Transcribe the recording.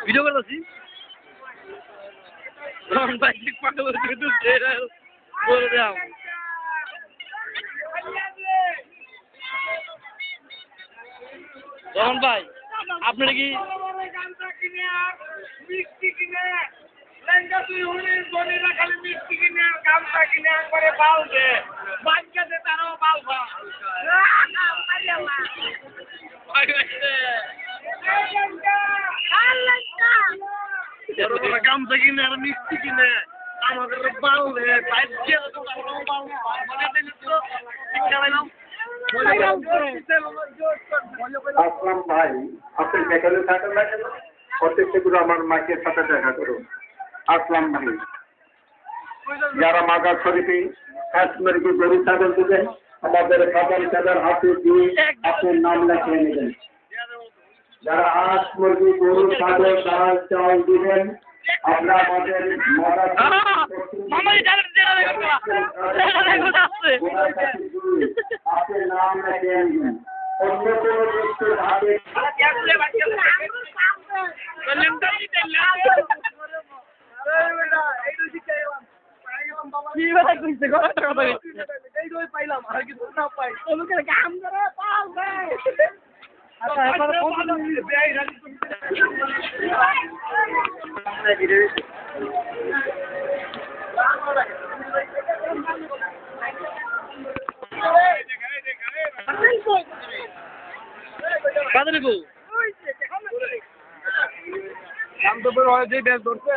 Video করতেছি bike পাগল বলে দাও রহমান ভাই আপনারা কি মিষ্টি কিনে লেঙ্গা তুই হুনির বোনেরা খালি মিষ্টি কিনে আর গামছা কিনে একবারে বালবে বাচ্চাদের তারাও বালবা গামছা কিনে আর মিষ্টি কিনে আমাদের বালবে আসলাম ভাই আপনি যেখানে থাকেন না কেন প্রত্যেকগুলো আমার মাকে সাথে দেখা করুন। আসলাম ভাই যারা মাজার শরীফে কাশ্মীরকে গরু ছাগল দিবেন আমাদের খাবার চাঁদের হাতে দিয়ে আপনার নাম লেখিয়ে নেবেন। যারা হাঁস মুরগি গরু ছাগল ডাল চাল দিবেন আমরা আমাদের আপনার নাম লেখিয়ে নেবেন। অন্য কোনো ব্যক্তির হাতে পাইলাম আর কিছু না পাই কাম করে কাদের গো দাম তো বড় হয় যে ব্যাগ ধরছে